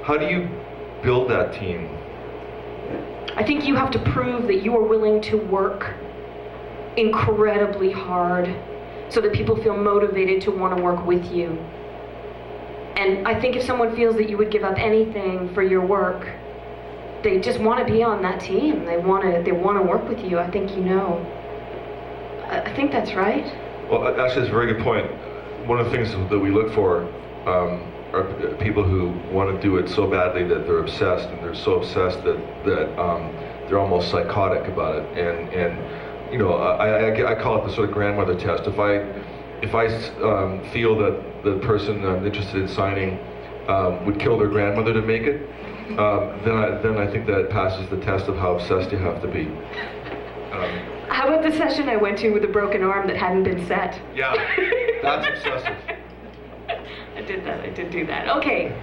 How do you build that team? I think you have to prove that you are willing to work incredibly hard so that people feel motivated to want to work with you. And I think if someone feels that you would give up anything for your work, they just want to be on that team. They want to work with you. I think you know. I think that's right. Well, actually, that's a very good point. One of the things that we look for are people who want to do it so badly that they're obsessed, and they're so obsessed that they're almost psychotic about it. And you know, I call it the sort of grandmother test. If I feel that the person I'm interested in signing would kill their grandmother to make it, then I think that passes the test of how obsessed you have to be. How about the session I went to with a broken arm that hadn't been set? Yeah, that's obsessive. I did do that. Okay,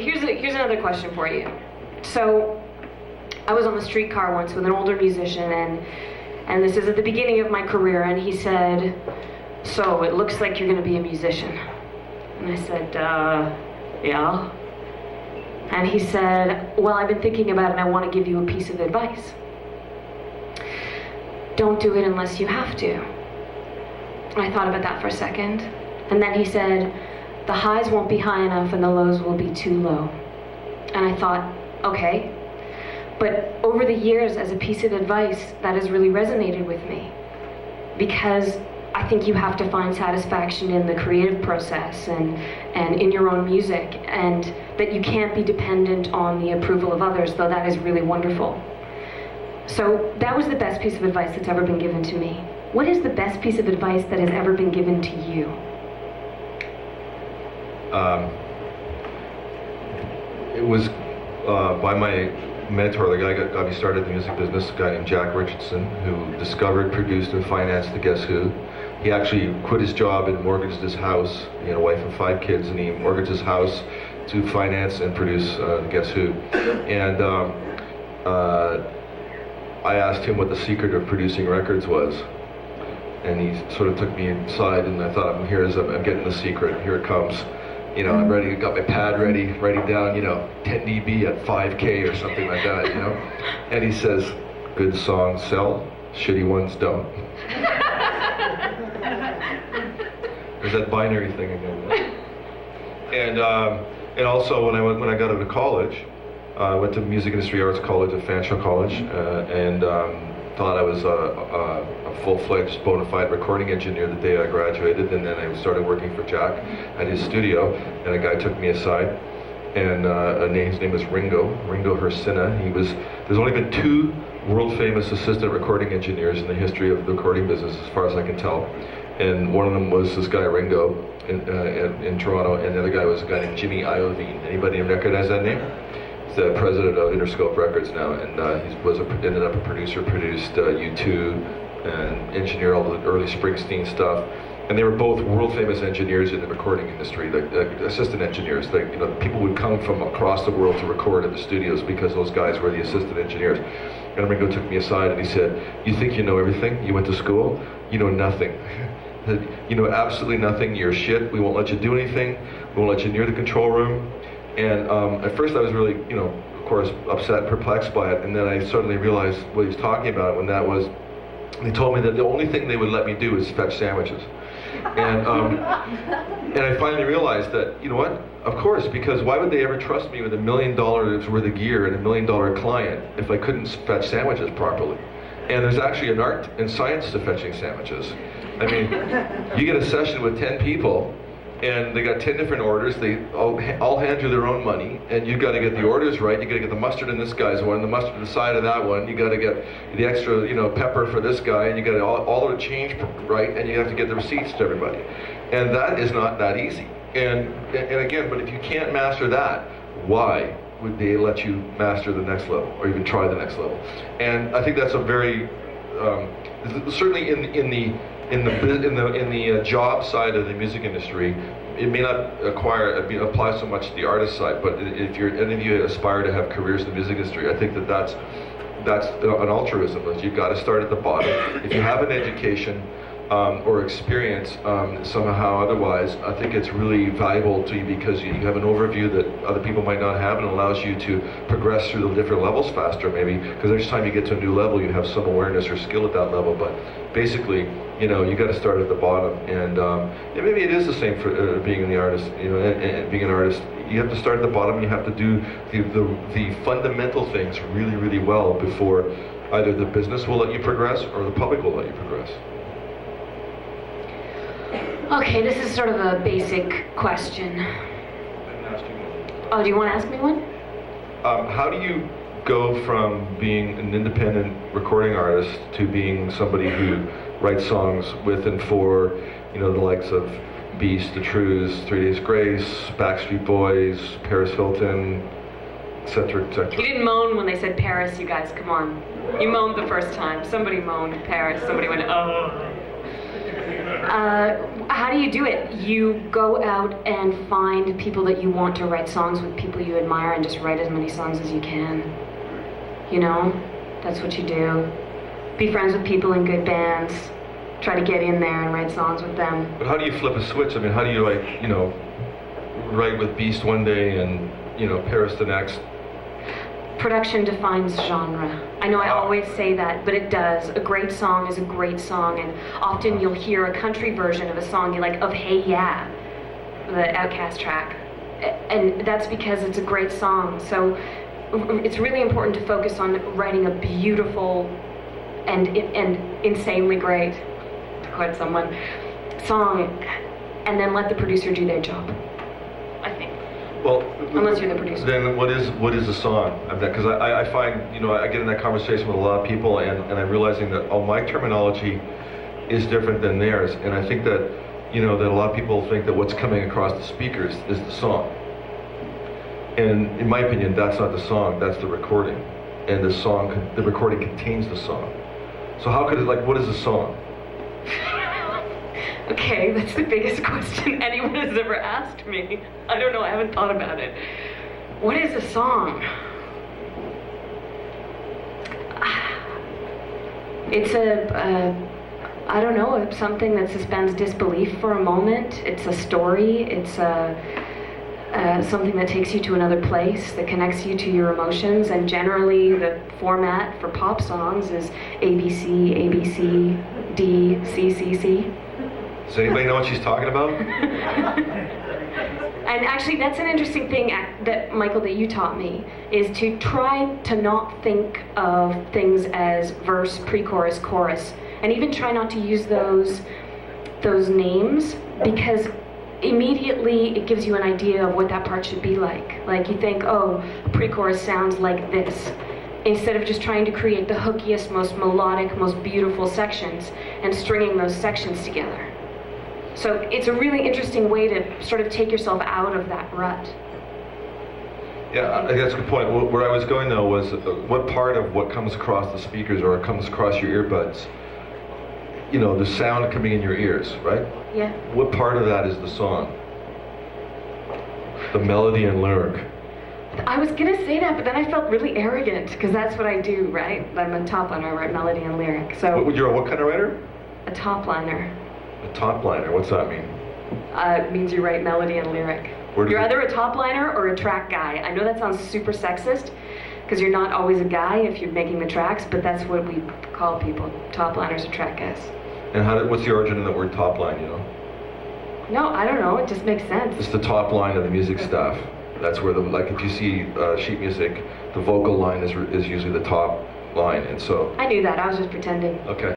here's another question for you. So, I was on the streetcar once with an older musician, and this is at the beginning of my career, and he said, "So, it looks like you're going to be a musician." And I said, yeah. And he said, "Well, I've been thinking about it, and I want to give you a piece of advice. Don't do it unless you have to." And I thought about that for a second, and then he said, "The highs won't be high enough and the lows will be too low." And I thought, okay. But over the years, as a piece of advice, that has really resonated with me. Because I think you have to find satisfaction in the creative process and in your own music, and that you can't be dependent on the approval of others, though that is really wonderful. So that was the best piece of advice that's ever been given to me. What is the best piece of advice that has ever been given to you? It was by my mentor, the guy got me started in the music business, a guy named Jack Richardson, who discovered, produced, and financed the Guess Who. He actually quit his job and mortgaged his house. He had a wife and 5 kids, and he mortgaged his house to finance and produce the Guess Who. And I asked him what the secret of producing records was. And he sort of took me inside, and I thought, I'm getting the secret. Here it comes. You know, I'm ready, got my pad ready, writing down, 10 dB at 5K or something like that, And he says, good songs sell, shitty ones don't. There's that binary thing again. And also when I got out of college, I went to Music Industry Arts College at Fanshawe College, and thought I was a full-fledged bona fide recording engineer the day I graduated, and then I started working for Jack at his studio, and a guy took me aside, and his name was Ringo Hersina. There's only been 2 world-famous assistant recording engineers in the history of the recording business, as far as I can tell, and one of them was this guy Ringo in Toronto, and the other guy was a guy named Jimmy Iovine. Anybody recognize that name? He's the president of Interscope Records now, and he ended up a producer, produced U2, and engineered all the early Springsteen stuff. And they were both world-famous engineers in the recording industry, like assistant engineers. People would come from across the world to record at the studios because those guys were the assistant engineers. And Ringo took me aside and he said, "You think you know everything? You went to school? You know nothing. You know absolutely nothing. You're shit. We won't let you do anything. We won't let you near the control room." And at first I was really, of course, upset and perplexed by it. And then I suddenly realized what he was talking about when that was, they told me that the only thing they would let me do is fetch sandwiches. And I finally realized that, you know what? Of course, because why would they ever trust me with $1 million worth of gear and $1 million client if I couldn't fetch sandwiches properly? And there's actually an art and science to fetching sandwiches. I mean, you get a session with 10 people, and they got 10 different orders. They all hand you their own money, and you got to get the orders right. You got to get the mustard in this guy's one, the mustard on the side of that one. You got to get the extra, pepper for this guy, and you got all of the change right, and you have to get the receipts to everybody. And that is not that easy. And again, but if you can't master that, why would they let you master the next level or even try the next level? And I think that's a very certainly in the job side of the music industry, it may not apply so much to the artist side, but if any of you aspire to have careers in the music industry, I think that's an altruism. You've got to start at the bottom. If you have an education or experience somehow otherwise, I think it's really valuable to you because you have an overview that other people might not have, and allows you to progress through the different levels faster, maybe, because each time you get to a new level, you have some awareness or skill at that level. But basically, you got to start at the bottom, and maybe it is the same for being an artist. And being an artist, you have to start at the bottom. You have to do the fundamental things really, really well before either the business will let you progress or the public will let you progress. Okay, this is sort of a basic question. Oh, do you want to ask me one? How do you go from being an independent recording artist to being somebody who writes songs with and for, the likes of Beast, The Trues, 3 Days Grace, Backstreet Boys, Paris Hilton, etc., etc.? You didn't moan when they said Paris, you guys, come on. You moaned the first time. Somebody moaned Paris. Somebody went, oh. How do you do it? You go out and find people that you want to write songs with, people you admire, and just write as many songs as you can. That's what you do. Be friends with people in good bands. Try to get in there and write songs with them. But how do you flip a switch? I mean, how do you write with Beast one day and, Paris the next? Production defines genre. I know I always say that, but it does. A great song is a great song, and often you'll hear a country version of a song of Hey Ya, the Outkast track. And that's because it's a great song. So it's really important to focus on writing a beautiful and insanely great, to quote someone, song, and then let the producer do their job, I think. Well, unless you're the producer. Then what is a song? Because I find, I get in that conversation with a lot of people, and I'm realizing that, my terminology is different than theirs. And I think that, that a lot of people think that what's coming across the speakers is the song. And in my opinion, that's not the song, that's the recording. And the recording contains the song. So how could it, what is a song? Okay, that's the biggest question anyone has ever asked me. I don't know, I haven't thought about it. What is a song? It's I don't know, something that suspends disbelief for a moment. It's a story, it's something that takes you to another place, that connects you to your emotions, and generally the format for pop songs is ABC, ABC, D, C, C, C. Does anybody know what she's talking about? And actually, that's an interesting thing that, Michael, that you taught me, is to try to not think of things as verse, pre-chorus, chorus, and even try not to use those names, because immediately it gives you an idea of what that part should be like. Like you think, pre-chorus sounds like this, instead of just trying to create the hookiest, most melodic, most beautiful sections and stringing those sections together. So it's a really interesting way to sort of take yourself out of that rut. Yeah, I think that's a good point. Where I was going, though, was what part of what comes across the speakers or comes across your earbuds, the sound coming in your ears, right? Yeah. What part of that is the song? The melody and lyric. I was going to say that, but then I felt really arrogant, because that's what I do, right? I'm a top liner, I write melody and lyric. So You're what kind of writer? A top liner. A top liner, what's that mean? It means you write melody and lyric. You're either a top liner or a track guy. I know that sounds super sexist, because you're not always a guy if you're making the tracks, but that's what we call people, top liners or track guys. And what's the origin of that word top line, No, I don't know, it just makes sense. It's the top line of the music stuff. That's where if you see sheet music, the vocal line is usually the top line, and so... I knew that, I was just pretending. Okay.